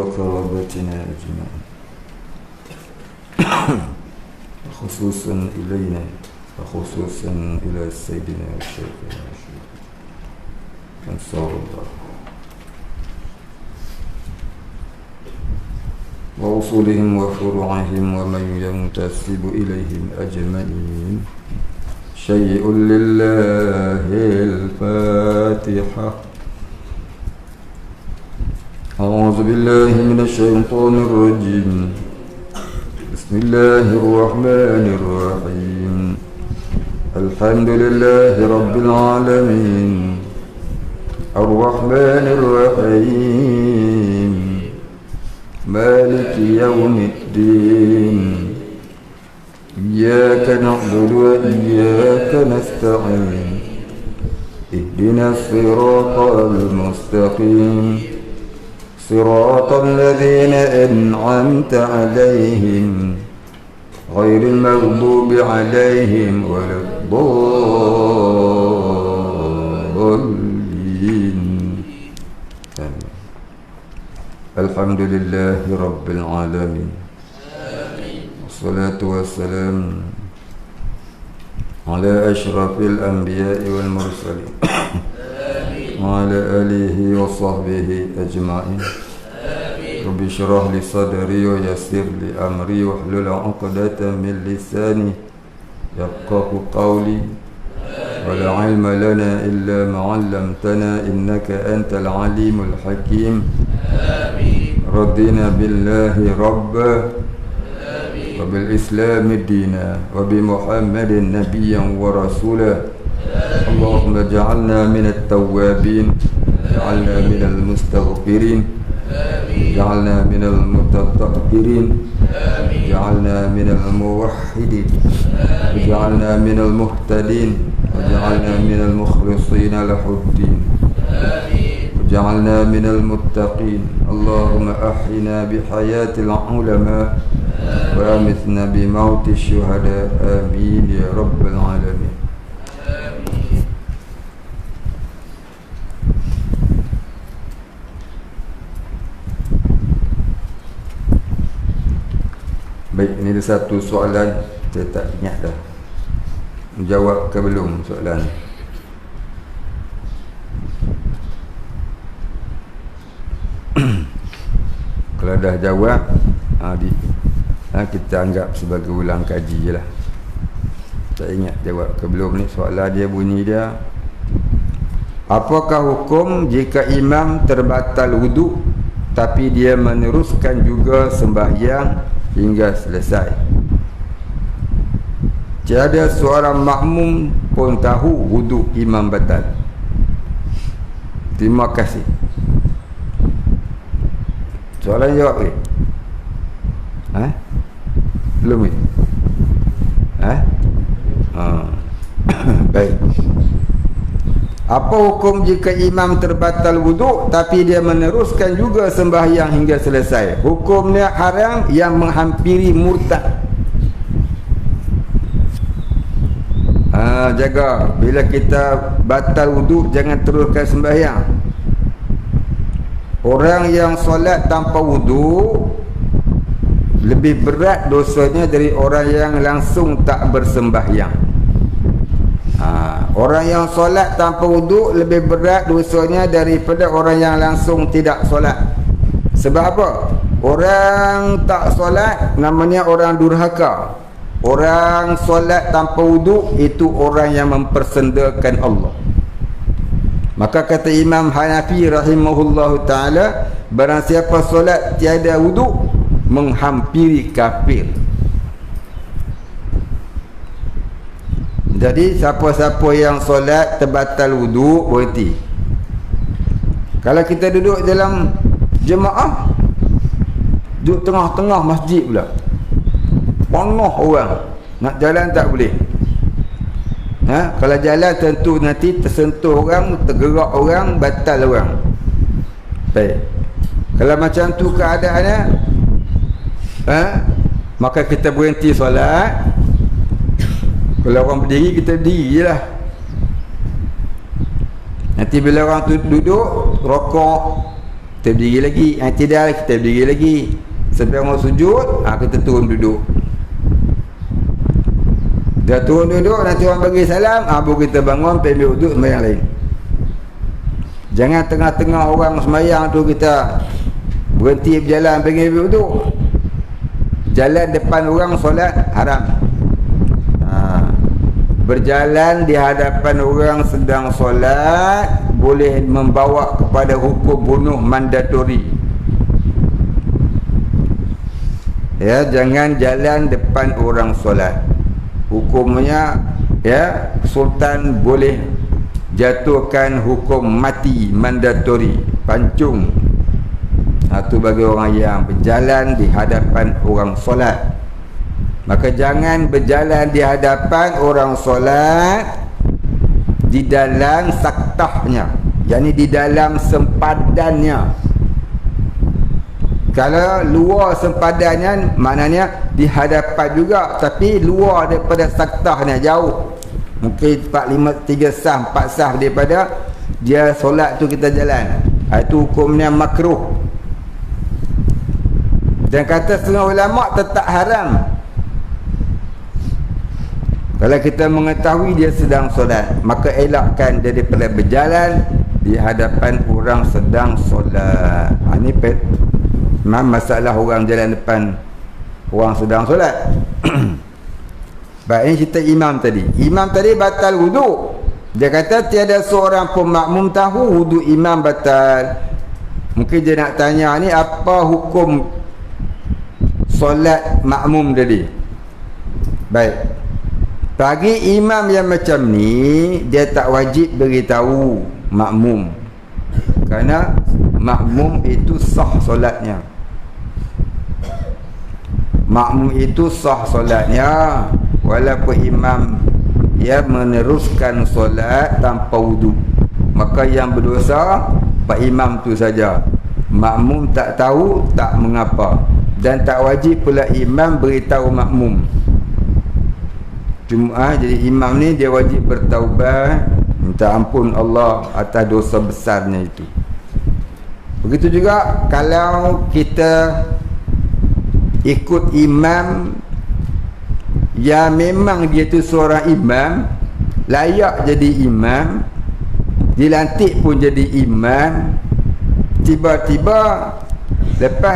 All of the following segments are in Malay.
وقرابتنا أجمعين خصوصا إلينا وخصوصا إلى سيدنا الشيخ أنصار الله وأصولهم وفروعهم ومن ينتسب إليهم أجمعين. شيء لله الفاتحة. أعوذ بالله من الشيطان الرجيم. بسم الله الرحمن الرحيم. الحمد لله رب العالمين الرحمن الرحيم مالك يوم الدين. إياك نعبد وإياك نستعين. اهدنا الصراط المستقيم صراط الذين أنعمت عليهم غير المغضوب عليهم ولا الضالين. الحمد لله رب العالمين. والصلاة والسلام على أشرف الأنبياء والمرسلين وعلى آله وصحبه أجمعين. رب اشرح لي صدري ويسر لي أمري واحلل عقدة من لساني يفقه قولي. ولا علم لنا إلا ما علمتنا إنك أنت العليم الحكيم. رضينا بالله ربا وبالإسلام دينا وبمحمد نبيا ورسولا. اللهم اجعلنا من التوابين اجعلنا من المستغفرين اجعلنا من المتطهرين اجعلنا من الموحدين اجعلنا من المهتدين واجعلنا من المخلصين له الدين واجعلنا من المتقين. اللهم أحينا بحياة العلماء وأمتنا بموت الشهداء. آمين يا رب العالمين. Baik, ini ada satu soalan saya tak ingat dah. Menjawab ke belum soalan? Kalau dah jawab, kita anggap sebagai ulang kaji je lah. Tak ingat jawab ke belum ni. Soalan dia bunyi dia, apakah hukum jika imam terbatal wuduk tapi dia meneruskan juga sembahyang hingga selesai? Tiada seorang makmum pun tahu wuduk imam batal. Terima kasih. Soalan jawab ni. Belum ni? Baik. Apa hukum jika imam terbatal wuduk tapi dia meneruskan juga sembahyang hingga selesai? Hukumnya haram yang menghampiri murtad. Jaga bila kita batal wuduk, jangan teruskan sembahyang. Orang yang solat tanpa wuduk lebih berat dosanya dari orang yang langsung tak bersembahyang. Orang yang solat tanpa wuduk lebih berat dosanya daripada orang yang langsung tidak solat. Sebab apa? Orang tak solat namanya orang durhaka. Orang solat tanpa wuduk itu orang yang mempersendakan Allah. Maka kata Imam Hanafi rahimahullahu ta'ala, barang siapa solat tiada wuduk menghampiri kafir. Jadi siapa-siapa yang solat terbatal wuduk berhenti. Kalau kita duduk dalam jemaah, duduk tengah-tengah masjid pula, penuh orang, nak jalan tak boleh. Kalau jalan tentu nanti tersentuh orang, tergerak orang, batal orang. Baik. Kalau macam tu keadaannya, maka kita berhenti solat. Kalau orang berdiri, kita berdiri je lah. Nanti bila orang tu duduk rokok, kita berdiri lagi. I'tidal, kita berdiri lagi. Sampai orang sujud, kita turun duduk. Dah turun duduk, nanti orang bagi salam, baru kita bangun, pergi ambil wuduk, sembahyang lain. Jangan tengah-tengah orang sembahyang tu kita berhenti berjalan pergi ambil wuduk. Jalan depan orang solat haram. Berjalan di hadapan orang sedang solat boleh membawa kepada hukum bunuh mandatori. Ya, jangan jalan depan orang solat. Hukumnya, ya, sultan boleh jatuhkan hukum mati mandatori, pancung. Itu bagi orang yang berjalan di hadapan orang solat. Maka jangan berjalan di hadapan orang solat di dalam saktahnya, yakni di dalam sempadannya. Kalau luar sempadannya, maknanya di hadapan juga, tapi luar daripada saktahnya, jauh. Mungkin 3 sah, 4 sah daripada dia solat tu kita jalan. Itu hukumnya makruh. Dan kata setengah ulama tetap haram. Kalau kita mengetahui dia sedang solat, maka elakkan dia daripada berjalan di hadapan orang sedang solat. Ini memang masalah orang jalan depan orang sedang solat. Baik, ini cerita imam tadi. Imam tadi batal wuduk. Dia kata tiada seorang pun makmum tahu wuduk imam batal. Mungkin dia nak tanya ni, apa hukum solat makmum tadi? Baik. Bagi imam yang macam ni, dia tak wajib beritahu makmum. Kerana makmum itu sah solatnya. Makmum itu sah solatnya walaupun imam dia meneruskan solat tanpa wuduk. Maka yang berdosa pak imam tu saja. Makmum tak tahu, tak mengapa. Dan tak wajib pula imam beritahu makmum. Cuma jadi imam ni dia wajib bertaubat, minta ampun Allah atas dosa besarnya itu. Begitu juga kalau kita ikut imam yang memang dia tu seorang imam, layak jadi imam, dilantik pun jadi imam, tiba-tiba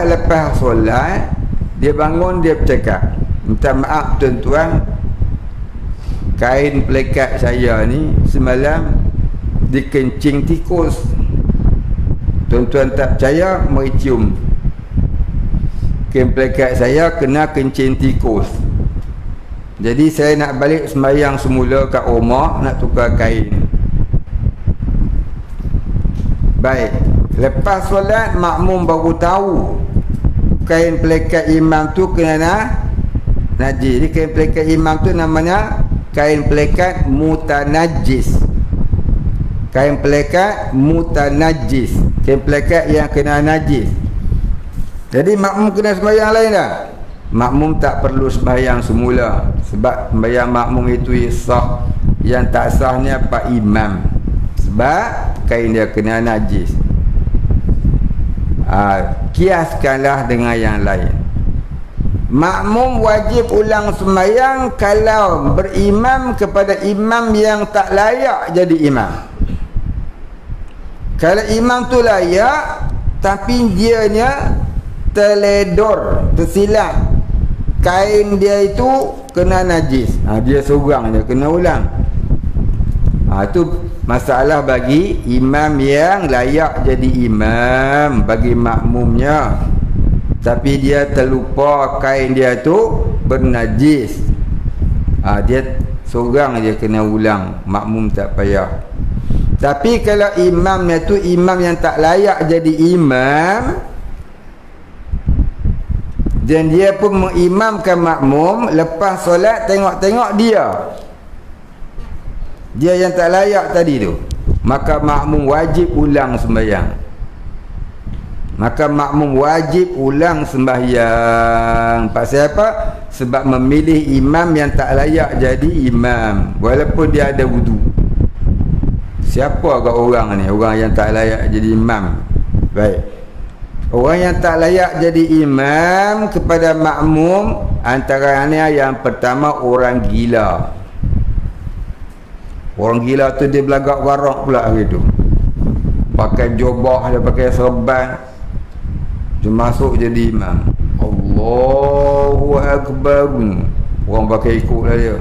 lepas solat dia bangun, dia bercakap, minta maaf tuan-tuan, kain pelekat saya ni semalam dikencing tikus. Tuan-tuan tak percaya, mari cium. Kain pelekat saya kena kencing tikus. Jadi saya nak balik sembahyang semula kat rumah, nak tukar kain. Baik, lepas solat makmum baru tahu kain pelekat imam tu kena najis. Jadi kain pelekat imam tu namanya kain pelekat mutanajis. Kain pelekat mutanajis, kain pelekat yang kena najis. Jadi makmum kena sembahyang lain dah. Makmum tak perlu sembahyang semula, sebab sembahyang makmum itu sah. Yang tak sahnya pak imam, sebab kain dia kena najis. Kiaskanlah dengan yang lain. Makmum wajib ulang sembahyang kalau berimam kepada imam yang tak layak jadi imam. Kalau imam tu layak tapi dianya terledor, tersilap, kain dia itu kena najis, dia seorang je kena ulang. Itu masalah bagi imam yang layak jadi imam bagi makmumnya, tapi dia terlupa kain dia tu bernajis. Dia seorang je kena ulang, makmum tak payah. Tapi kalau imamnya tu imam yang tak layak jadi imam, dan dia pun mengimamkan makmum, lepas solat tengok-tengok dia yang tak layak tadi tu, maka makmum wajib ulang sembahyang. Maka makmum wajib ulang sembahyang. Pasal apa? Sebab memilih imam yang tak layak jadi imam walaupun dia ada wudu. Siapa agak orang ni, orang yang tak layak jadi imam? Baik. Orang yang tak layak jadi imam kepada makmum, antaranya yang pertama orang gila. Orang gila tu dia belagak warak pula hari tu. Pakai jubah, dia pakai serban, dia masuk jadi imam. Allahu Akbar. Orang pakai ikutlah dia.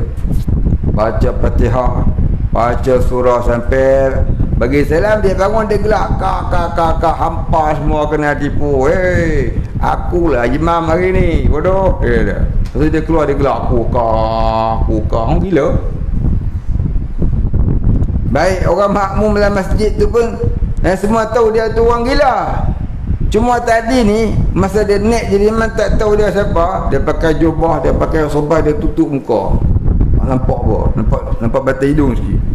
Baca Fatihah, baca surah sampai bagi salam, dia bangun, dia gelak, kak, hampa semua kena tipu. Akulah imam hari ni, bodoh. Lepas dia keluar, dia gelak, kukah. Orang gila. Baik, orang makmum dalam masjid tu pun semua tahu dia tu orang gila. Cuma tadi ni masa dia naik jadi imam, tak tahu dia siapa. Dia pakai jubah, dia pakai serban, dia tutup muka. Nampak apa? Nampak batang hidung sikit.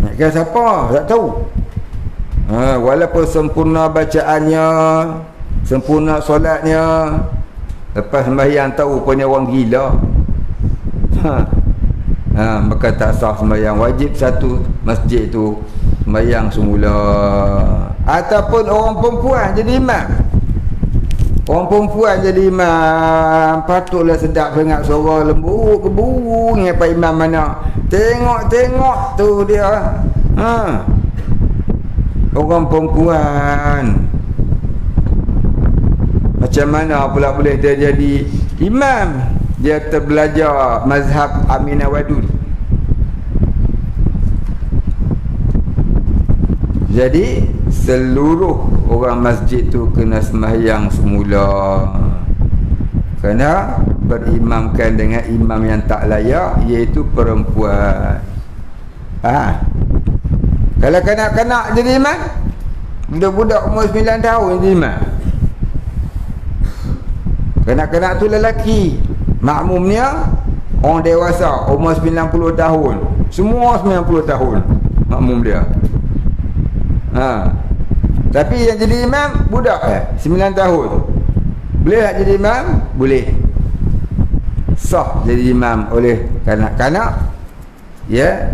Nak kira siapa? Tak tahu. Walaupun sempurna bacaannya, sempurna solatnya, lepas sembahyang tahu punya orang gila. Maka tak sah sembahyang. Wajib satu masjid tu sembahyang semula. Ataupun orang perempuan jadi imam. Orang perempuan jadi imam, patutlah sedap sangat suara lembu kebu ngapa imam mana. Tengok tu dia. Orang perempuan. Macam mana pula boleh dia jadi imam? Dia terbelajar mazhab Aminah Wadud. Jadi seluruh orang masjid tu kena sembahyang semula, kena berimamkan dengan imam yang tak layak, iaitu perempuan. Kalau kanak-kanak jadi imam, budak-budak umur 9 tahun jadi imam. Kanak-kanak tu lelaki, makmumnya orang dewasa umur 90 tahun. Semua 90 tahun makmum dia. Tapi yang jadi imam budak 9 tahun. Boleh tak jadi imam? Boleh. Sah jadi imam oleh kanak-kanak. Ya.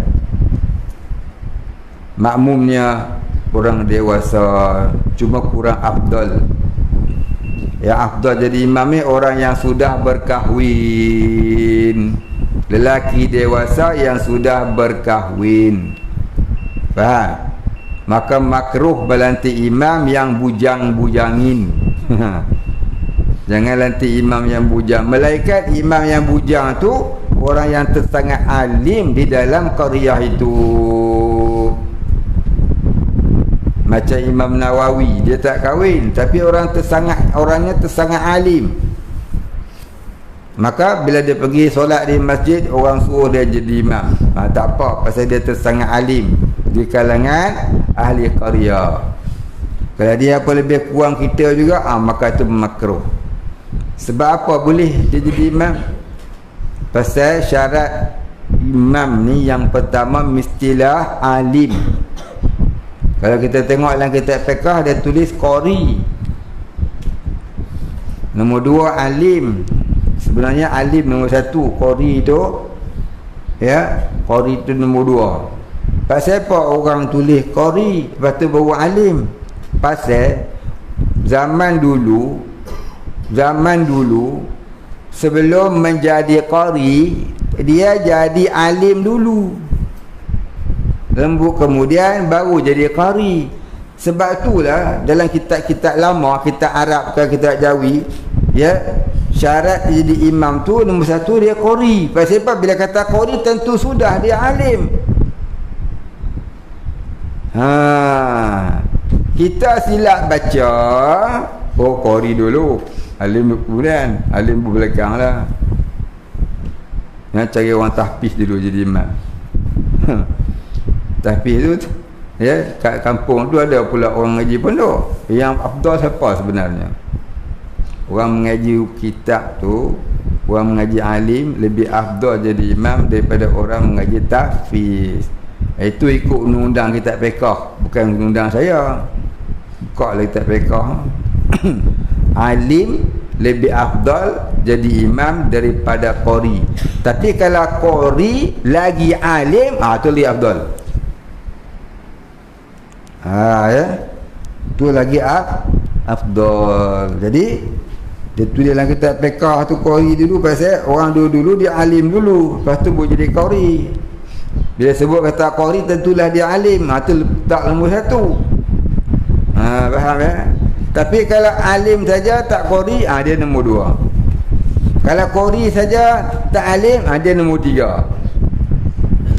Makmumnya orang dewasa, cuma kurang afdal. Yang afdal jadi imam ni orang yang sudah berkahwin. Lelaki dewasa yang sudah berkahwin. Faham? Maka makruh berlantik imam yang bujang-bujangin. Jangan lantik imam yang bujang. Melainkan imam yang bujang tu orang yang tersangat alim di dalam qaryah itu. Macam Imam Nawawi, dia tak kahwin tapi orangnya tersangat alim. Maka bila dia pergi solat di masjid, orang suruh dia jadi imam. Tak apa, pasal dia tersangat alim di kalangan ahli qaryah. Kalau dia apa lebih kurang kita juga, maka itu makruh. Sebab apa boleh dia jadi imam? Pasal syarat imam ni yang pertama mestilah alim. Kalau kita tengok dalam kitab fiqh, dia tulis qari. Nombor 2 alim. Sebenarnya alim nombor 1, qari tu ya, qari tu nombor 2. Pasal apa orang tulis qari lepas tu baru alim? Pasal zaman dulu sebelum menjadi qari, dia jadi alim dulu. Lembut kemudian baru jadi qari. Sebab itulah dalam kitab-kitab lama, kitab Arab ke kitab Jawi, ya, syarat jadi imam tu nombor 1 dia qari. Pasal apa? Bila kata qari tentu sudah dia alim. Kita silap baca, qari dulu, alim kemudian, alim belakang lah. Yang cari orang tahfiz dulu jadi imam. Tahfiz tu ya, kat kampung tu ada pula orang ngaji pondok. Yang afdal siapa sebenarnya? Orang mengaji kitab tu, orang mengaji alim lebih afdal jadi imam daripada orang mengaji tahfiz. Itu ikut undang-undang kitab fiqh, bukan undang saya. Buka lah kitab fiqh. Alim lebih afdal jadi imam daripada qari. Tapi kalau qari lagi alim, tu lebih afdal. Ya. Itu lagi afdal. Jadi dia tulis dalam kitab fiqh tu qori dulu, pasal orang dulu dia alim dulu, lepas tu boleh jadi qori. Bila sebut kata qori tentulah dia alim. Tu tak nombor satu. Faham ya? Tapi kalau alim saja tak qori, dia nombor dua. Kalau qori saja tak alim, dia nombor tiga.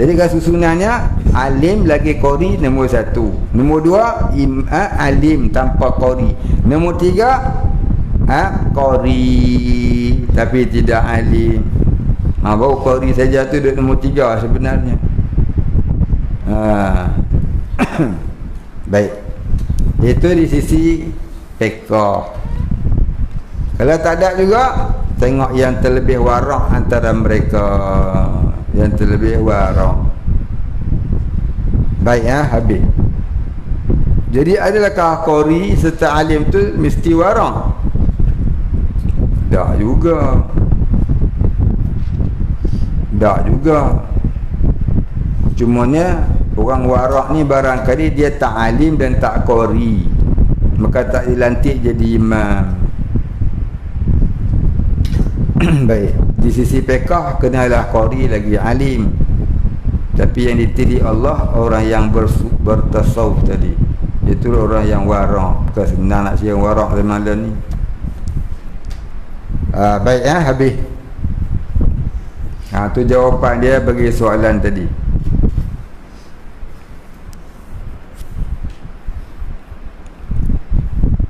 Jadi kalau susunannya alim lagi qori nombor satu. Nombor dua alim tanpa qori. Nombor tiga qori tapi tidak alim. Baru qori saja tu duduk nombor tiga sebenarnya. Baik. Itu di sisi fiqh. Kalau tak ada juga, tengok yang terlebih warak antara mereka. Yang terlebih warak. Baik, habis. Jadi adakah qori serta alim tu mesti warak? Tak juga. Tak juga. Cumanya orang warak ni barangkali dia tak alim dan tak qori, maka tak dilantik jadi imam. Baik, di sisi fiqh kenalah qori lagi alim. Tapi yang dipilih Allah orang yang bertasawuf tadi. Itu orang yang warak. Bukan senang nak siang warak zaman ni. Baik, habis. Tu jawapan dia bagi soalan tadi.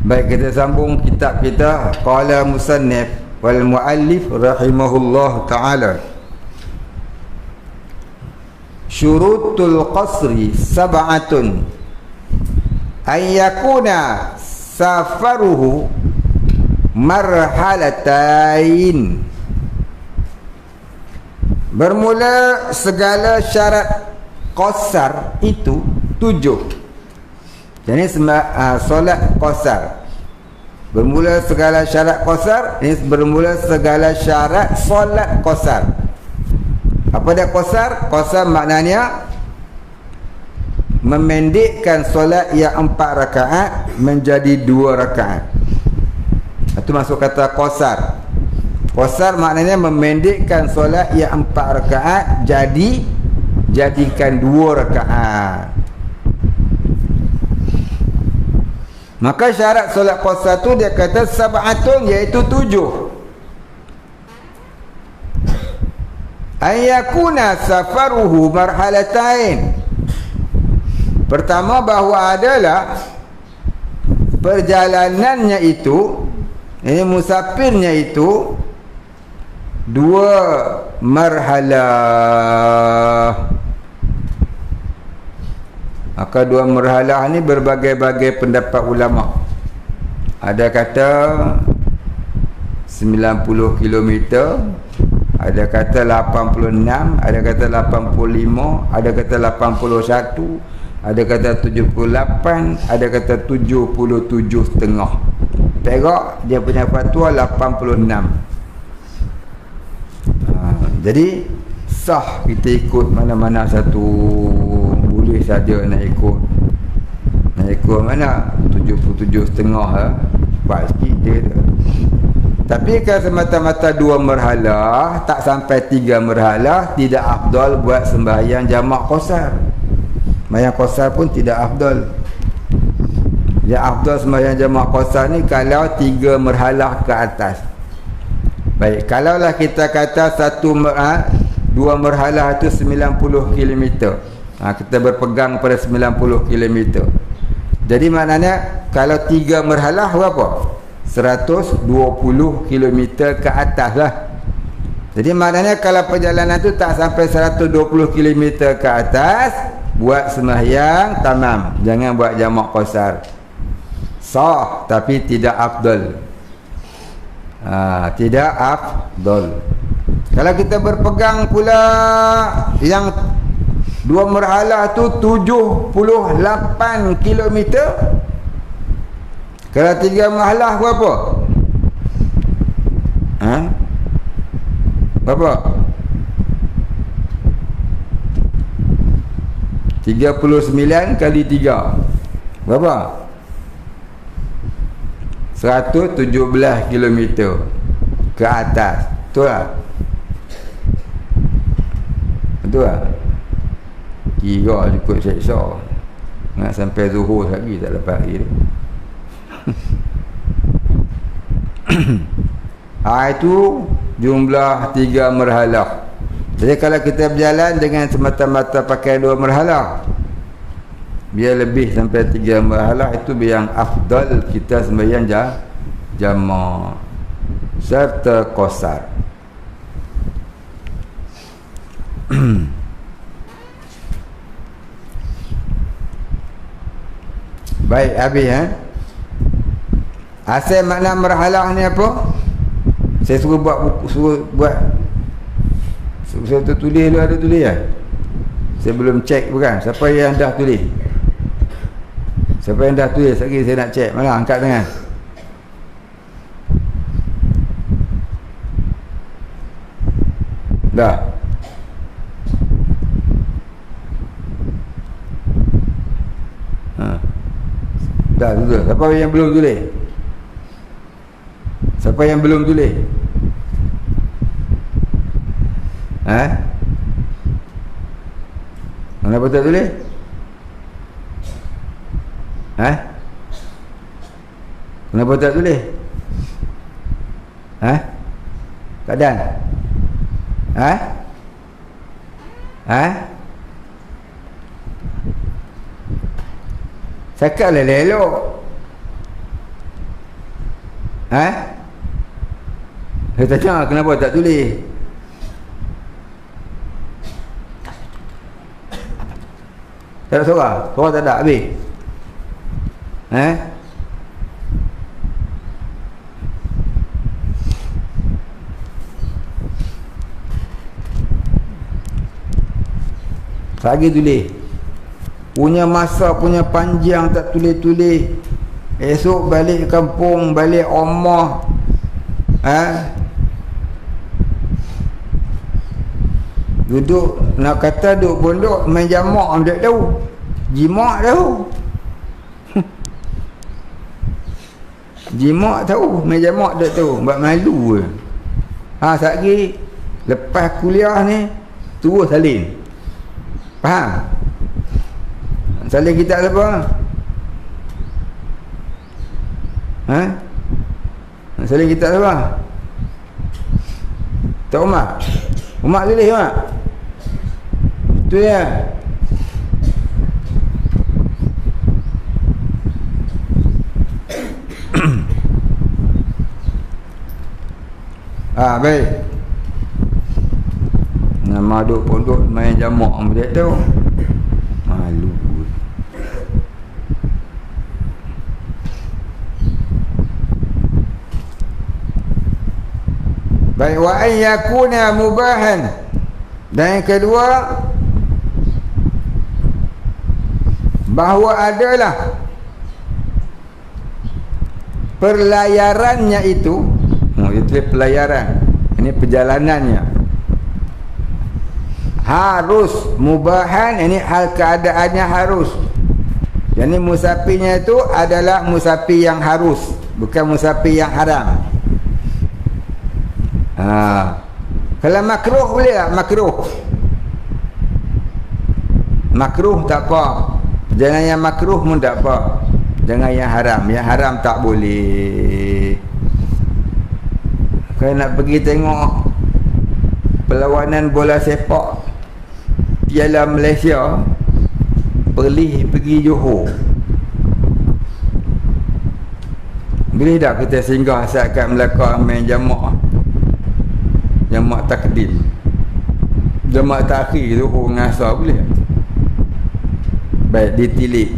Baik, kita sambung kitab kita. Qala musannif wal muallif rahimahullah ta'ala. Syurutul qasri sab'atun ay yakuna safaruhu marhalatain. Bermula segala syarat qasar itu 7. Jadi solat qasar. Bermula segala syarat qasar, ini bermula segala syarat solat qasar. Apa dia qasar? Qasar maknanya memendekkan solat yang 4 rakaat menjadi 2 rakaat. Itu masuk kata qasar. Qasar maknanya memendekkan solat yang 4 rakaat jadikan 2 rakaat. Maka syarat solat qasar tu dia kata sab'atun, iaitu 7. Ayakuna safaruhu marhalatain. Pertama bahawa adalah perjalanannya itu, ini musafirnya itu 2 marhalah. Maka 2 marhalah ni berbagai-bagai pendapat ulama. Ada kata 90 km, ada kata 86, ada kata 85, ada kata 81, ada kata 78, ada kata 77,5. Tengok dia punya fatwa 86. Jadi sah kita ikut mana-mana satu, boleh saja nak ikut mana 77,5 buat sikit dia. Tapi kalau semata-mata 2 marhalah, tak sampai 3 marhalah, tidak afdal buat sembahyang jamak qasar. Sembahyang qasar pun tidak afdal. Yang afdal sembahyang jamak qasar ni kalau 3 marhalah ke atas. Baik, kalaulah kita kata 2 marhalah itu 90 km. Kita berpegang pada 90 km. Jadi maknanya kalau 3 marhalah berapa? 120 km ke atas lah. Jadi maknanya kalau perjalanan tu tak sampai 120 km ke atas, buat sembahyang tamam, jangan buat jamak qasar. Sah tapi tidak afdal. Tidak afdal. Kalau kita berpegang pula yang 2 marhalah tu 78 km, kalau 3 marhalah berapa? Berapa? 39 kali 3 berapa? 117 kilometer ke atas. Betul tak? Betul tak? Kira cukup seksa. Nak sampai zuhur lagi tak dapat air. Itu jumlah 3 merhalah. Jadi kalau kita berjalan dengan semata-mata pakai 2 merhalah, biar lebih sampai 3 merhalah, itu yang afdal kita sembahyang jama' serta qasar. Baik, habis asal makna merhalah ni apa? Saya suruh buat saya tulis dulu, ada tulis ya? Saya belum cek bukan? Siapa yang dah tulis? Siapa yang dah tulis? Lagi saya nak cek. Mana? Angkat tangan. Dah. Dah tulis. Siapa yang belum tulis? Siapa yang belum tulis? Kenapa tak tulis? Kenapa tak tulis? Keadaan? Cakap lah elok. Saya tanya kenapa tak tulis? Tak ada suara? Suara tak ada habis? Lagi tulis. Punya masa punya panjang tak tulis-tulis. Esok balik kampung, balik rumah. Duduk, nak kata duduk pondok main jamak tak tahu. Jimak tahu. Jimak tahu, main jamak tak tahu. Buat malu ke. Satgi lepas kuliah ni terus salin. Faham? Salin kitab apa? Salin kitab apa? Tak Umar? Umar tulis Umar? Tu ya. Baik. Nama duk pondok main jamak macam tu. Malu. Baik, wa an yakuna mubahan. Dan yang kedua, bahawa adalah perlayarannya itu pelayaran, ini perjalanannya harus mubahan, ini hal keadaannya harus. Jadi musafirnya itu adalah musafir yang harus, bukan musafir yang haram. Kalau makruh boleh tak? Makruh tak apa. Jangan yang makruh pun tak apa. Jangan yang haram. Yang haram tak boleh. Kalau nak pergi tengok perlawanan bola sepak Piala Malaysia, pergi Johor. Boleh tak kita singgah saat kat Melaka main jamak takdim, jamak takhir tu orang asal boleh? Baik, ditilik.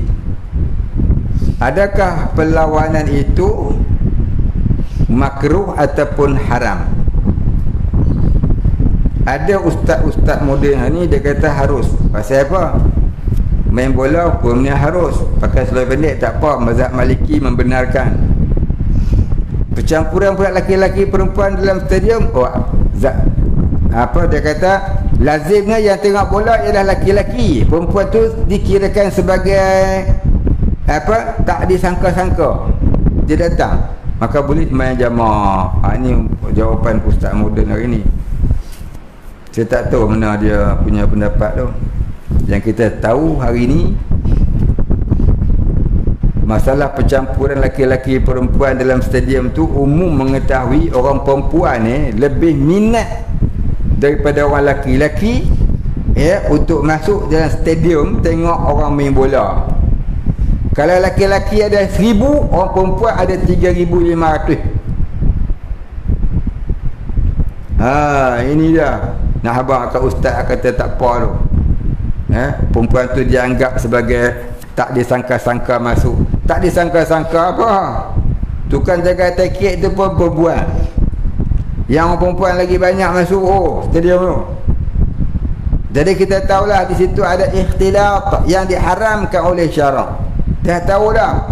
Adakah perlawanan itu makruh ataupun haram? Ada ustaz-ustaz moden ni dia kata harus. Pasal apa? Main bola hukumnya harus. Pakai seluar pendek tak apa. Mazhab Maliki membenarkan. Percampuran pula laki-laki perempuan dalam stadium, dia kata lazimnya yang tengok bola ialah laki-laki. Perempuan tu dikirakan sebagai tak disangka-sangka dia datang. maka boleh sembahyang jamaah. Ini jawapan ustaz moden hari ni. Saya tak tahu mana dia punya pendapat tu. Yang kita tahu hari ni, masalah percampuran laki-laki perempuan dalam stadium tu, umum mengetahui orang perempuan lebih minat daripada orang laki-laki untuk masuk dalam stadium tengok orang main bola. Kalau laki-laki ada 1,000, orang perempuan ada 3,500. Ini dah nak habang kat ustaz kata tak apa tu. Perempuan tu dianggap sebagai tak disangka-sangka masuk. Tak disangka-sangka apa? Tukang jaga tiket tu pun perempuan. Yang perempuan lagi banyak masuk stadium tu. Jadi kita tahulah di situ ada ikhtilat yang diharamkan oleh syarak. Dah tahu dah.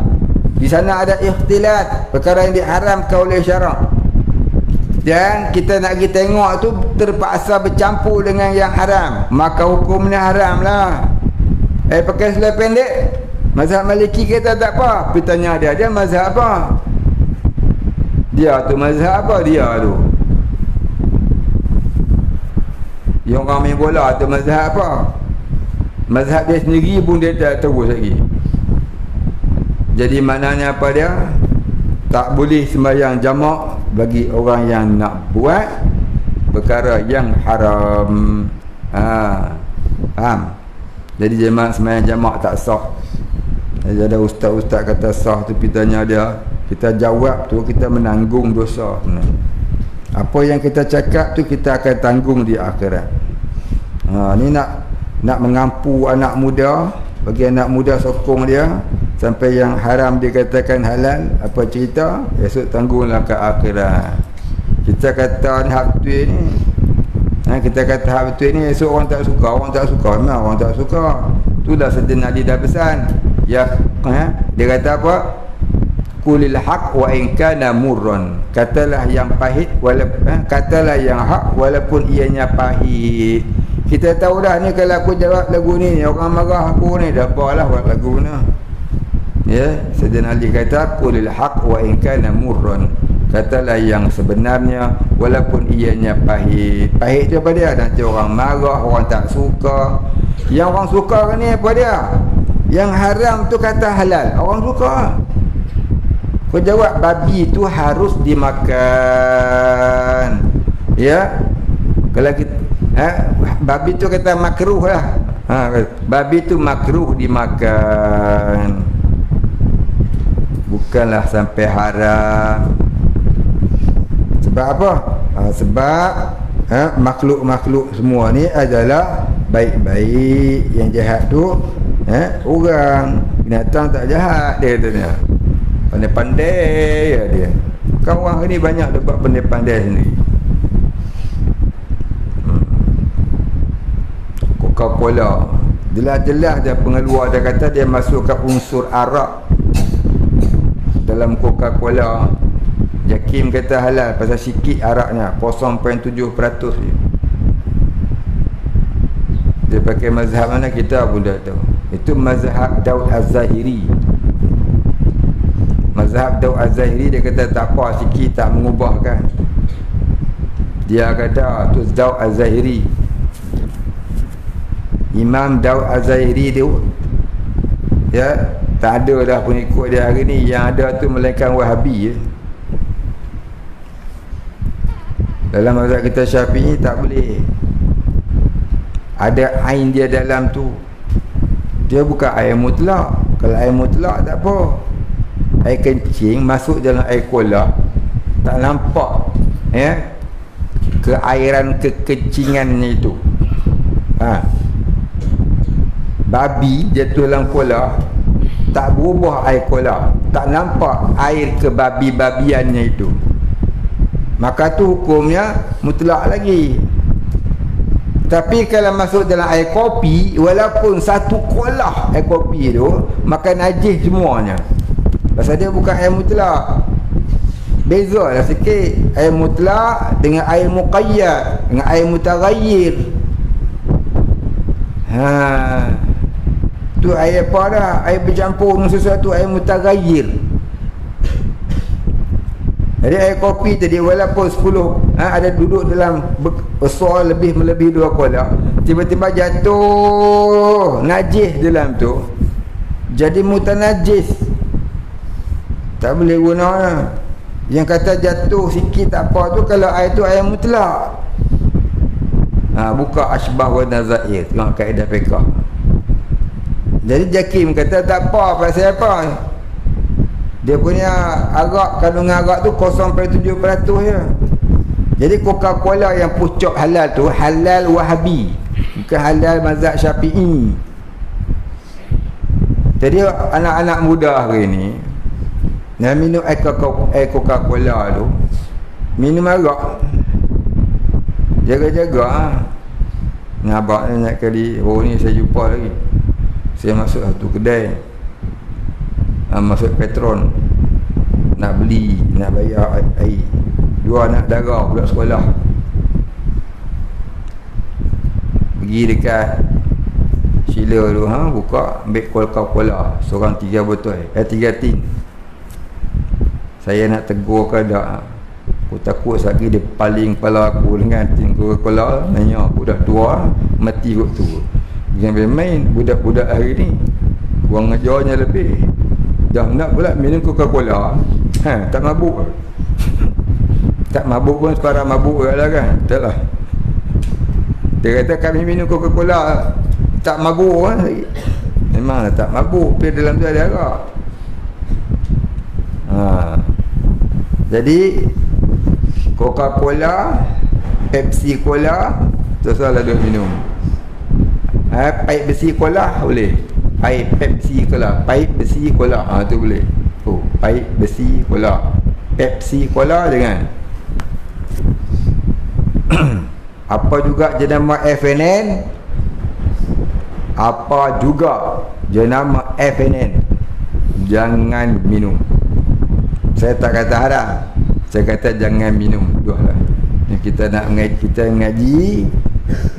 Di sana ada ikhtilat, perkara yang diharamkan oleh syarak. Dan kita nak pergi tengok tu terpaksa bercampur dengan yang haram, maka hukumnya haram lah. Pakai selai pendek, mazhab Maliki kata tak apa. Pergi tanya dia mazhab apa? Dia tu mazhab apa dia tu? Yang orang main bola tu mazhab apa? Mazhab dia sendiri pun dia tak tahu lagi. Jadi maknanya apa dia? Tak boleh sembahyang jamak bagi orang yang nak buat perkara yang haram. Faham? Jadi jemaah sembahyang jamak tak sah. Jadi ada ustaz-ustaz kata sah tu, kita tanya dia, kita jawab tu, kita menanggung dosa. Apa yang kita cakap tu kita akan tanggung di akhirat. Ni nak mengampu anak muda, bagi anak muda sokong dia sampai yang haram dikatakan halal. Apa cerita? Esok tanggunglah ke akhirat. Kita kata hak betul ni, kita kata hak betul ni, esok orang tak suka. Orang tak suka, memang orang tak suka. Itulah Sayyidina Ali dah pesan. Dia kata apa? Qulil haq wa in kana murran. Katalah yang pahit walaupun katalah yang hak walaupun ianya pahit. Kita tahu dah ni, kalau aku jawab lagu ni orang marah aku ni, dah apalah buat lagu ni. Sayyidina Ali kata qulil haq wa in kana murran. Katalah yang sebenarnya walaupun ianya pahit. Pahit tu apa dia? Nanti orang marah, orang tak suka. Yang orang suka ni apa dia? Yang haram tu kata halal, orang suka. Kau jawab babi tu harus dimakan. Kalau kita babi tu kata makruh lah. Babi tu makruh dimakan, bukanlah sampai haram. Sebab apa? Sebab makhluk-makhluk semua ni adalah baik-baik. Yang jahat tu orang, binatang tak jahat dia katanya. Pandai-pandai ya dia. Kan orang ni banyak dapat pandai-pandai sendiri. Coca-Cola jelas-jelas dia pengeluar, dia kata dia masukkan unsur arak dalam Coca-Cola. Jakim kata halal pasal sikit araknya, 0.7% je. Dia pakai mazhab mana kita pun dah tahu. Itu mazhab Daud Az-Zahiri. Mazhab Daud Az-Zahiri dia kata tak apa, sikit tak mengubahkan. Dia kata tu Daud Az-Zahiri. Imam Daud Az-Zahiri tu tak ada dah pengikut dia hari ni. Yang ada tu melainkan Wahabi Dalam mazhab kita Syafi'i tak boleh ada ain dia dalam tu. Dia bukan air mutlak. Kalau air mutlak tak apa. Air kencing masuk dalam air kolak, tak nampak keairan kekencingannya itu. Babi jatuh dalam kolak, tak berubah air kolak, tak nampak air kebabi-babiannya itu, maka tu hukumnya mutlak lagi. Tapi kalau masuk dalam air kopi, walaupun satu kolah air kopi tu, maka najis semuanya. Pasal dia bukan air mutlak. Bezalah sikit air mutlak dengan air muqayyad, dengan air mutaghayyir. Tu air apa dah? Air bercampur dengan sesuatu, air mutaghayyir. Jadi air kopi tadi walaupun 10 ada duduk dalam besar lebih melebihi 2 kolak, tiba-tiba jatuh najis dalam tu, jadi mutanajis, tak boleh guna lah. Yang kata jatuh sikit tak apa tu kalau air tu air mutlak. Buka Asbah wa Nazair, tengok kaedah fiqh. Jadi Jakim kata tak apa, pasal apa? Dia punya arak, kandungan arak tu 0.7% je. Jadi Coca-Cola yang pucuk halal tu halal Wahabi, bukan halal mazhab Syafi'i. Jadi anak-anak muda hari ni nak minum air Coca-Cola tu, minum arak, jaga-jaga. Ngabak ni nak kali ni saya jumpa lagi, saya masuk satu kedai, masuk Petron, nak beli, nak bayar air. 2 anak dara budak sekolah pergi dekat Sheila tu, buka ambil Coca-Cola, seorang 3 botol, 3 tin. Saya nak tegur ke tak, aku takut lagi dia paling kepala aku dengan tin Coca-Cola. Nanya budak tua mati kot tu. Jangan main budak-budak hari ni, kurang ajarnya lebih. Dah nak pula minum Coca-Cola, tak mabuk. Tak mabuk pun separah mabuk lah kan. Tak lah. Dia kata kami minum Coca-Cola tak mabuk kan. Memanglah tak mabuk, tapi dalam tu ada arak. Jadi Coca-Cola, Pepsi Cola, terserah duk minum. Paip besi cola boleh. Paip Pepsi Cola, paip besi cola, tu boleh. Paip besi cola, Pepsi Cola jangan. Apa juga jenama FNN, apa juga jenama FNN, jangan minum. Saya tak kata haram, saya kata jangan minum. Dualah. Kita nak ngaji,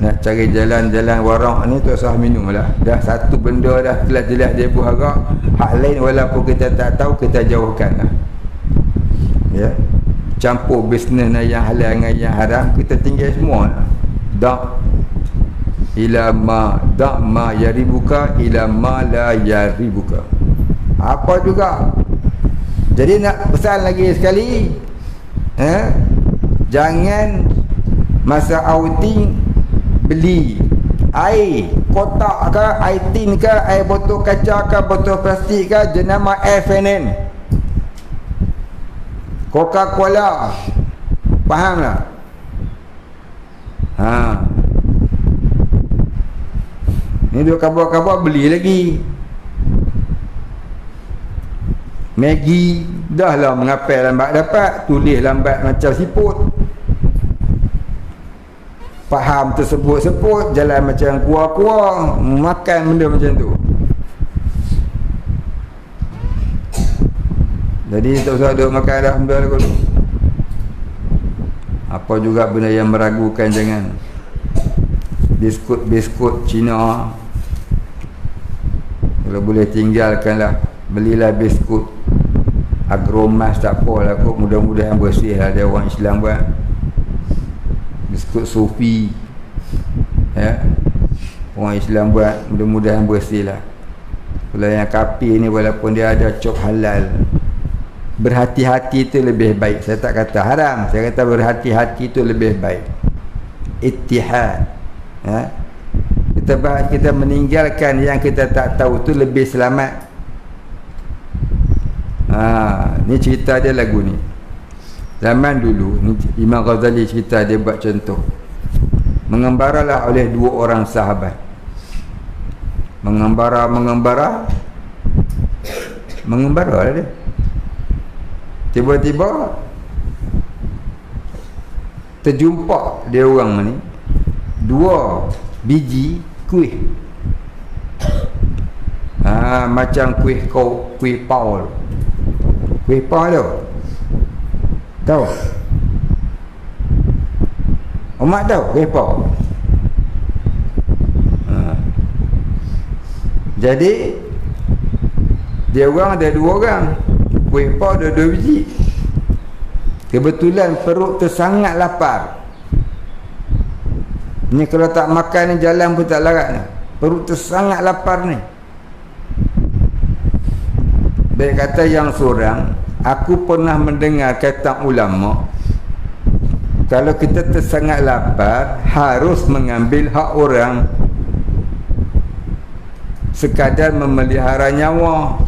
nak cari jalan-jalan warak ni, tu usah minum lah. Dah satu benda dah jelas-jelas dia buharak. Hak lain walaupun kita tak tahu, kita jauhkan lah. Ya, campur bisnes yang halal dengan yang haram, kita tinggal semua lah. Ila ma yaribuka ila ma la yaribuka. Apa juga. Jadi nak pesan lagi sekali, jangan masa outing beli air kotak ke, air tin ke, air botol kaca ke, botol plastik ke, jenama FNN, Coca-Cola. Faham tak? Ni duk kabar-kabar beli lagi. Maggi dah lah mengapel lambat dapat, tulis lambat macam siput. Faham tersebut-sebut, jalan macam kuah-kuah, makan benda macam tu. Jadi tak usah duk makan dah benda tu. Apa juga benda yang meragukan jangan. Biskut Cina, kalau boleh tinggalkanlah. Belilah biskut Agromas, tak apalah kot, mudah-mudahan bersih lah, dia orang Islam buat. Biskut Sufi, ya, orang Islam buat, mudah-mudahan bersih lah. Kalau yang kafir ni walaupun dia ada cop halal, berhati-hati tu lebih baik. Saya tak kata haram, saya kata berhati-hati tu lebih baik. Ittihad, ya? Kita meninggalkan yang kita tak tahu tu lebih selamat. Ni cerita dia lagu ni. Zaman dulu ni Imam Ghazali cerita, dia buat contoh. Mengembaralah oleh 2 orang sahabat. Mengembara lah dia. Tiba-tiba terjumpa dia orang ni 2 biji kuih. Macam kuih Paul. Kuih Paul tu tahu? Umat tahu kuih Paul? Jadi dia orang ada 2 orang. Kuih Paul ada 2 biji. kebetulan perut tu sangat lapar. Ni kalau tak makan ni jalan pun tak larat ni. Perut tu sangat lapar ni. Baik kata yang seorang, aku pernah mendengar kata ulama, kalau kita tersangat lapar, harus mengambil hak orang sekadar memelihara nyawa.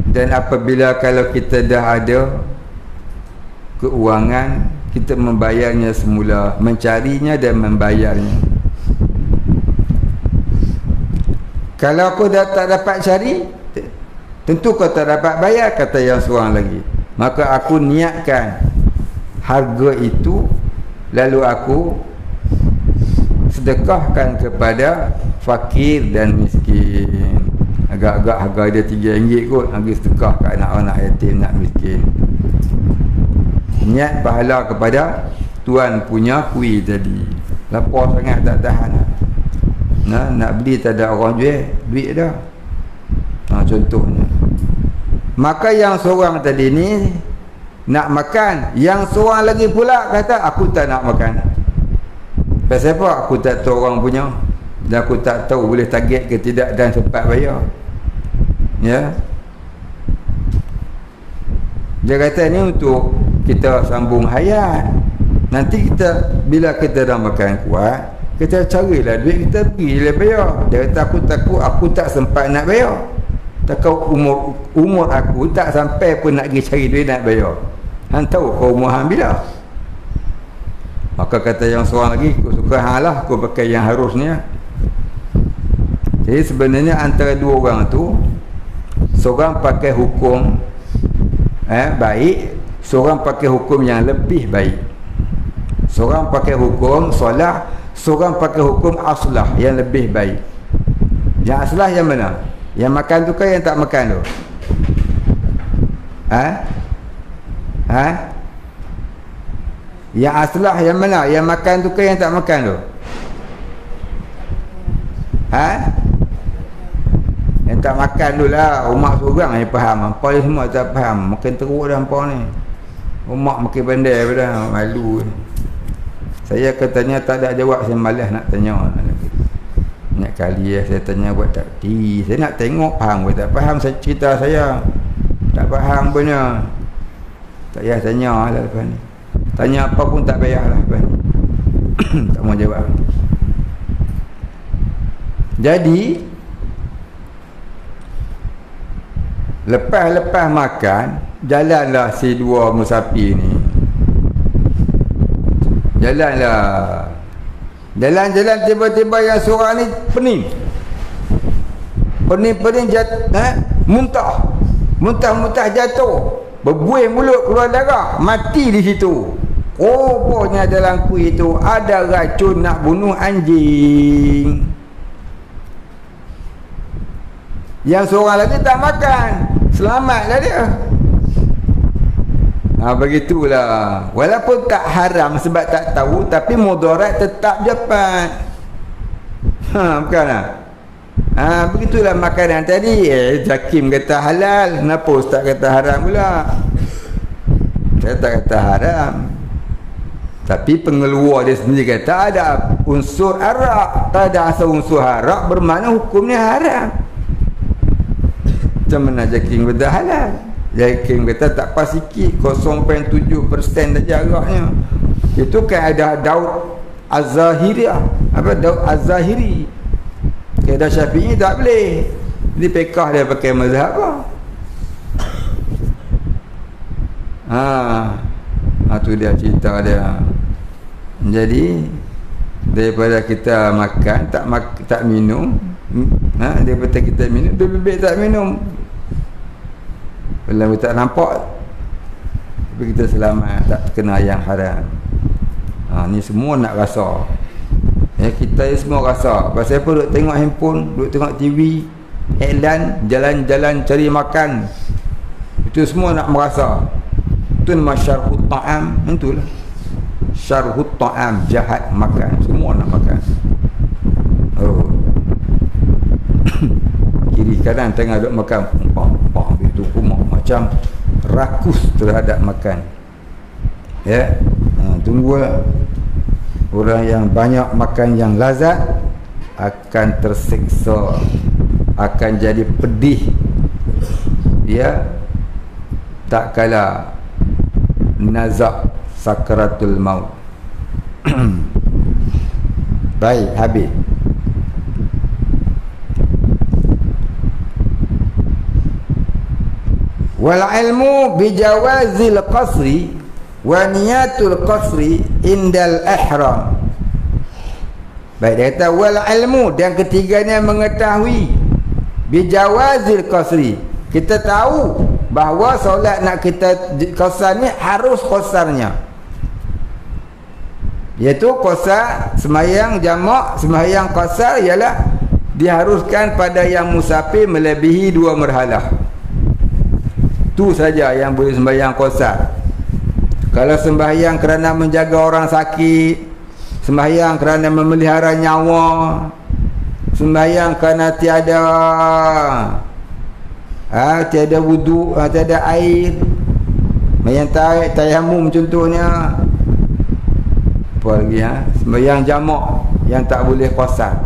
Dan apabila kalau kita dah ada keuangan, kita membayarnya semula, mencarinya dan membayarnya. Kalau aku dah tak dapat cari, tentu kau tak dapat bayar, kata yang seorang lagi. Maka aku niatkan harga itu, lalu aku sedekahkan kepada fakir dan miskin. Agak-agak harga dia RM3 kot, harga sedekah ke anak-anak yatim, nak miskin. Niat pahala kepada tuan punya kuih tadi. Lapar sangat tak tahan. Nak beli tak ada orang jual, duit dah. Contohnya. Maka yang seorang tadi ni nak makan, yang seorang lagi pula kata aku tak nak makan. Pasal apa? Aku tak tahu orang punya, dan aku tak tahu boleh target ke tidak dan sempat bayar. Ya. Dia kata ni untuk kita sambung hayat. Nanti kita bila kita dah makan kuat, kita carilah duit, kita pergilah bayar. Dia kata aku takut aku tak sempat nak bayar. Takut umur aku tak sampai pun nak pergi cari duit nak bayar. Hang tahu kau umur hang bila? Maka kata yang seorang lagi, aku suka hang lah, aku pakai yang harusnya. Jadi sebenarnya antara dua orang tu, seorang pakai hukum baik, seorang pakai hukum yang lebih baik. Seorang pakai hukum solah, seorang pakai hukum aslah yang lebih baik. Yang aslah yang mana? Yang makan tu kan yang tak makan tu? Yang aslah yang mana? Yang makan tu kan yang tak makan tu? Yang tak makan tu lah. Umat seorang yang faham. Hampa ni semua tak faham. Makin teruk dah hampa ni. Umat makin pandai dah. Malu. Saya katanya tak ada jawab. Saya malas nak tanya. Banyak kali saya tanya buat tak di. Saya nak tengok faham ke tak faham cerita saya. Tak faham punya. Tak payah tanya lah lepas ni. Tanya apa pun tak payah lah lepas ni. Tak mau jawab. Jadi lepas makan, jalanlah si dua musafir ni. Jalan tiba-tiba yang seorang ni pening muntah jatuh, berbuih mulut, keluar darah, mati di situ. Rupanya dalam kuih itu ada racun nak bunuh anjing. Yang seorang lagi tak makan, selamatlah dia. Begitulah. Walaupun tak haram sebab tak tahu, tapi mudarat tetap dapat. Bukanlah. Begitulah makanan tadi. Hakim kata halal, kenapa ustaz kata haram pula? Saya tak kata haram, tapi pengeluar dia sendiri kata ada unsur arak. Tak ada asal unsur arak, bermakna hukumnya haram. Macam mana Hakim kata halal? Hakim kata tak pas sikit, 0.7% saja araknya. Itu kan ada Daud Az-Zahiriyah. Daud Az-Zahiri. Kaedah Syafi'i tak boleh. Ini pekah dia pakai mazhab apa? Tu dia cerita dia. Jadi daripada kita makan tak minum, daripada kita minum, lebih baik tak minum. Kalau tak nampak, tapi kita selamat, tak terkena yang haram. Ni semua nak rasa. Kita semua rasa. Pasal apa duk tengok handphone, duk tengok TV, iklan, jalan-jalan cari makan. Itu semua nak merasa. Itu nama syarhut ta'am. Itulah syarhut ta'am, jahat makan. Semua nak makan. Kiri kanan tengah duk makan, itu rumah macam rakus terhadap makan. Ya, tunggu orang yang banyak makan yang lazat akan tersiksa, akan jadi pedih. Ya, tak kala nazak sakaratul maut. Baik, habis. Wal ilmu bijawazil qasri wa niyatul qasri indal ihram. Baik, dia kata wal ilmu, dan ketiganya mengetahui bijawazil qasri. Kita tahu bahawa solat nak kita qasar ni harus qasarnya, iaitu qasar sembahyang jamak, sembahyang qasar ialah diharuskan pada yang musafir melebihi 2 marhalah. Tu saja yang boleh sembahyang qasar. Kalau sembahyang kerana menjaga orang sakit, sembahyang kerana memelihara nyawa, sembahyang kerana tiada wudu, tiada air, yang tayamum contohnya, apa lagi sembahyang jamak yang tak boleh qasar,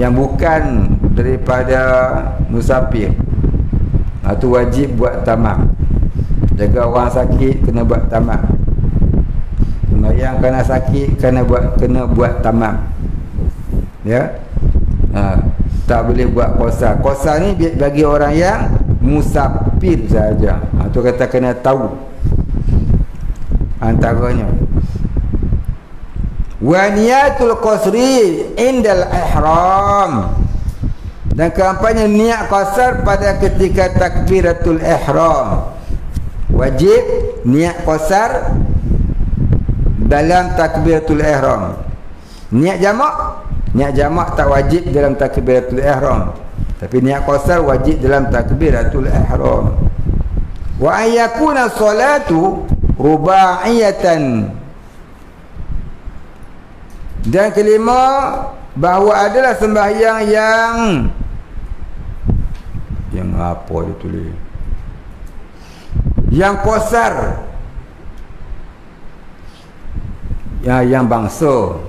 yang bukan daripada musafir, itu wajib buat tamam. Jaga orang sakit kena buat tamam. Sembahyang kena sakit kena buat tamam. Ya. Tak boleh buat qasar. Qasar ni bagi orang yang musafir saja. Tu kata kena tahu antaranya. Wa niyatul qasri indal ihram, dan kampanye niat qasar pada ketika takbiratul ihram. Wajib niat qasar dalam takbiratul ihram. Niat jamak tak wajib dalam takbiratul ihram, tapi niat qasar wajib dalam takbiratul ihram. Wa ayyakuna salatu ruba'iyatan, dan kelima bahawa adalah sembahyang yang apa dia tulis, yang qasar, yang bangsa.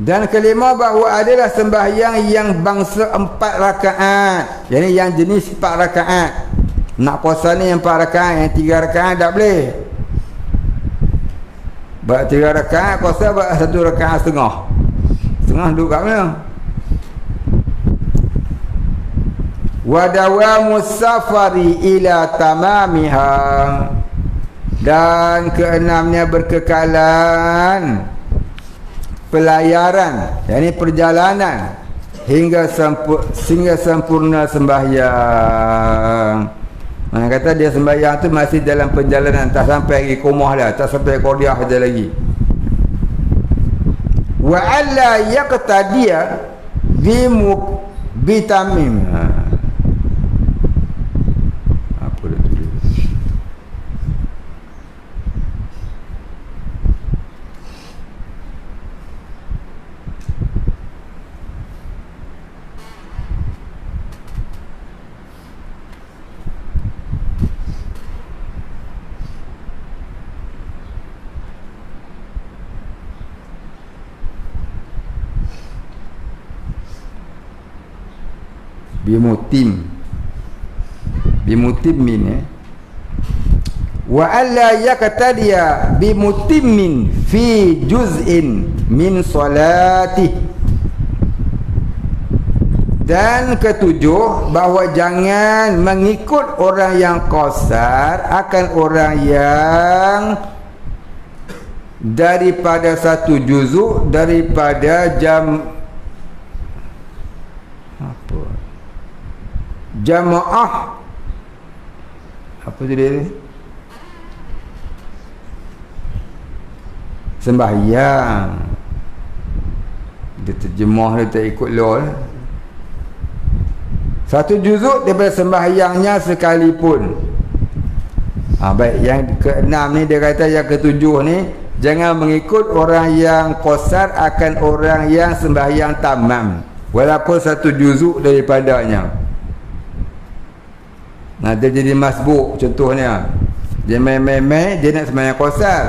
Dan kelima bahawa adalah sembahyang yang bangsa 4 rakaat, yakni yang jenis 4 rakaat. Nak qasar ni yang 4 rakaat, yang 3 rakaat tak boleh. Buat 3 rakaat qasar, buat 1 rakaat setengah duduk kat mana. Wa dawamus safari ila tamamiha, dan keenamnya berkekalan pelayaran, yakni perjalanan hingga sempurna sembahyang. Mana kata dia sembahyang tu masih dalam perjalanan, tak sampai lagi komah dah, tak sampai qodiah saja lagi. Wa alla yaqtadiya bitamim. Apa dia tulis? bimutimmin wa alla yaqtadiya bimutimmin fi juz'in min salati. Dan ketujuh, bahawa jangan mengikut orang yang qasar akan orang yang daripada satu juzuk daripada jamaah. Apa tu dia? Sembahyang. Dia terjemah, dia tak ikut law. Satu juzuk daripada sembahyangnya sekalipun. Baik, yang keenam ni dia kata, yang ketujuh ni jangan mengikut orang yang qasar akan orang yang sembahyang tamam, walaupun satu juzuk daripadanya. Nah, dia jadi masbuk contohnya. Dia main-main, dia nak sembahyang qasar.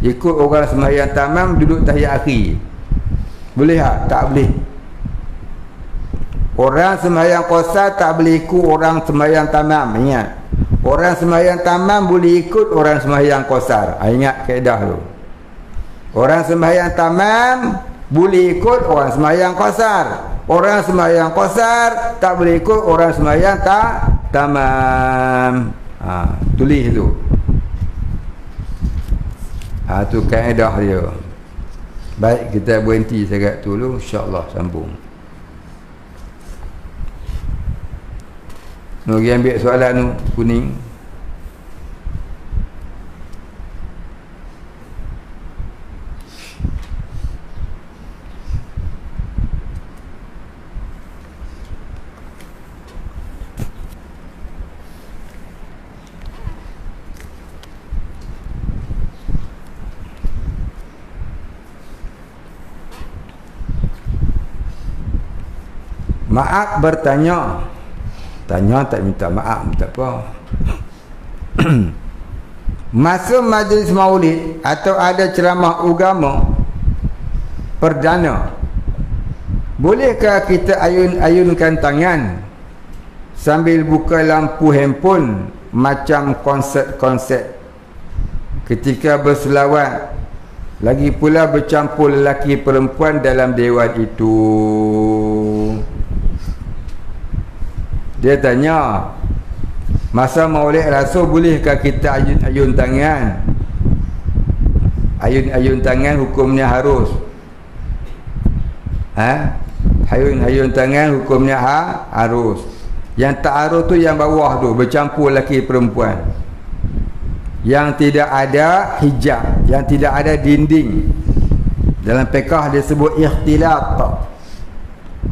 Ikut orang sembahyang tamam duduk tahiyat akhir. Boleh tak? Tak boleh. Orang sembahyang qasar tak boleh ikut orang sembahyang tamam. Ingat. Orang sembahyang tamam boleh ikut orang sembahyang qasar. Ingat kaedah tu. Orang sembahyang tamam boleh ikut orang sembahyang qasar. Orang sembahyang qasar tak boleh ikut orang sembahyang tamam. Tulis tu. Tu kaedah dia. Baik, kita berhenti sekat tu dulu, insya-Allah sambung. Nak ambil soalan tu kuning. Maaf bertanya. Tanya tak minta maaf, tak apa. Masa majlis maulid atau ada ceramah agama perdana, bolehkah kita ayun-ayunkan tangan sambil buka lampu handphone macam konsert-konsert ketika berselawat, lagi pula bercampur lelaki perempuan dalam dewan itu? Dia tanya, masa maulid Rasul bolehkah kita ayun-ayun tangan? Ayun-ayun tangan hukumnya harus. Ayun-ayun tangan hukumnya harus. Yang tak harus tu yang bawah tu, bercampur lelaki perempuan. Yang tidak ada hijab, yang tidak ada dinding. Dalam fiqh dia sebut ikhtilat.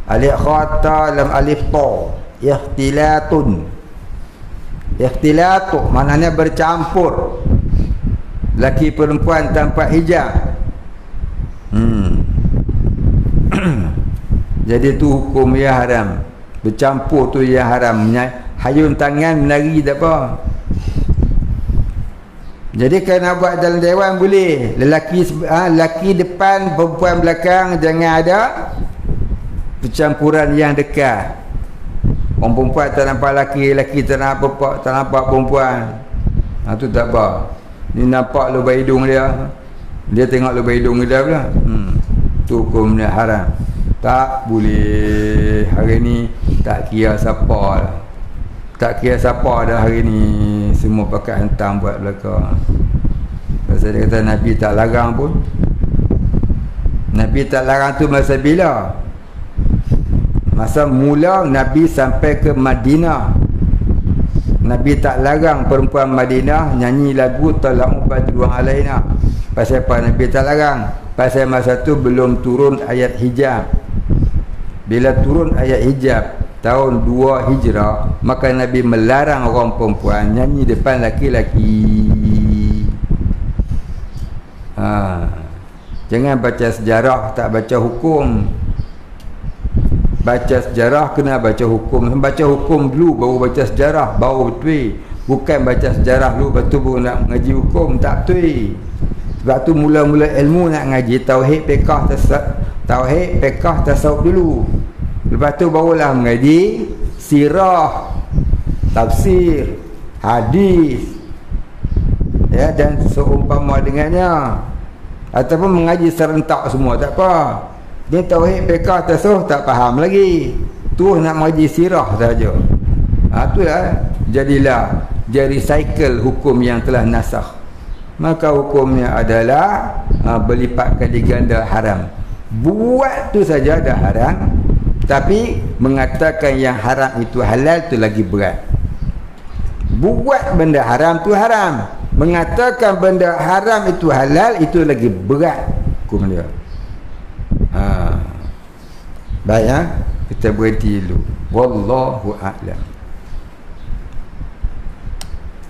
Alif khata lam alif ta. Ikhtilatun. Ikhtilatu maknanya bercampur laki perempuan tanpa hijab. Jadi tu hukum ya haram. Bercampur tu ya haram. Hayun tangan menari tak apa. Jadi kalau nak buat dalam dewan boleh. Lelaki depan, perempuan belakang, jangan ada percampuran yang dekat. Orang perempuan tak nampak lelaki, lelaki tak nampak perempuan. Tu tak apa. Ni nampak lubang hidung dia. Dia tengok lubang hidung dia pula. Tu hukumnya haram. Tak boleh. Hari ni tak kira siapa lah. Tak kira siapa dah hari ni. Semua pakai hantam buat belakang. Pasal dia kata Nabi tak larang pun. Nabi tak larang tu masa bila? Masa mula Nabi sampai ke Madinah. Nabi tak larang perempuan Madinah nyanyi lagu Tala'u badruan alaina. Pasal apa Nabi tak larang? Pasal masa tu belum turun ayat hijab. Bila turun ayat hijab tahun 2 Hijrah, maka Nabi melarang orang perempuan nyanyi depan laki-laki. Jangan baca sejarah tak baca hukum. Baca sejarah kena baca hukum. Baca hukum dulu baru baca sejarah, baru betul. Bukan baca sejarah dulu betul baru nak mengaji hukum, tak betul. Sebab tu mula-mula ilmu nak ngaji tauhid, fiqh, tasawuf dulu. Lepas tu barulah mengaji sirah, tafsir, hadis, ya, dan seumpama dengannya. Ataupun mengaji serentak semua, tak apa. Dia tauhid, fiqh, tasawuf tak faham lagi. Tu nak mengaji sirah saja. Itulah jadilah jadi cycle hukum yang telah nasakh. Maka hukumnya adalah berlipat kali ganda haram. Buat tu saja dah haram, tapi mengatakan yang haram itu halal tu lagi berat. Buat benda haram tu haram, mengatakan benda haram itu halal itu lagi berat hukum dia. Baik, kita berhenti dulu. Wallahu a'lam.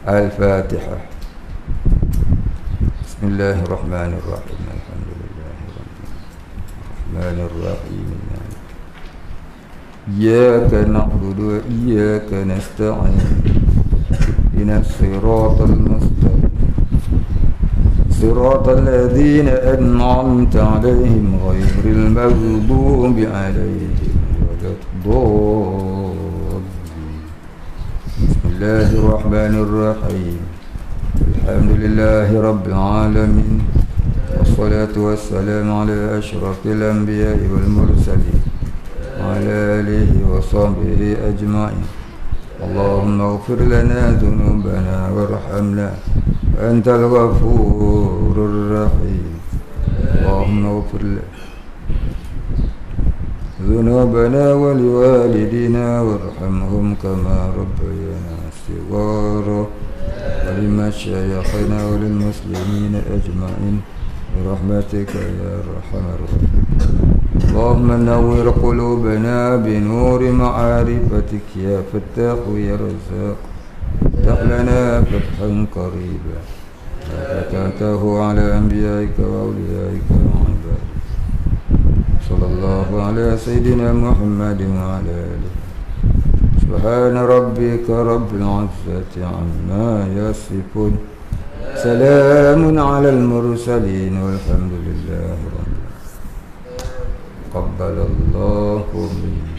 Al-Fatihah. Bismillahirrahmanirrahim. Alhamdulillahirrahmanirrahim. Iyyaka na'budu wa iyyaka nasta'in. اهدنا الصراط المستقيم صراط الذين أنعمت عليهم غير المغضوب عليهم ولا الضالين. بسم الله الرحمن الرحيم. الحمد لله رب العالمين، والصلاة والسلام على أشرف الأنبياء والمرسلين وعلى آله وصحبه أجمعين. اللهم اغفر لنا ذنوبنا وارحمنا أنت الغفور الرحيم. اللهم اغفر لنا ذنوبنا ولوالدينا وارحمهم كما ربيانا صغارا، ولمشايخنا وللمسلمين أجمعين برحمتك يا أرحم الراحمين. اللهم نور قلوبنا بنور معارفتك يا فتاح يا رزاق، افتح لنا فتحا قريبا فتحته على أنبيائك وأوليائك وعبادك. صلى الله على سيدنا محمد وعلى آله. سبحان ربك رب العزة عما يصفون، سلام على المرسلين والحمد لله رب العالمين. قبل الله منا.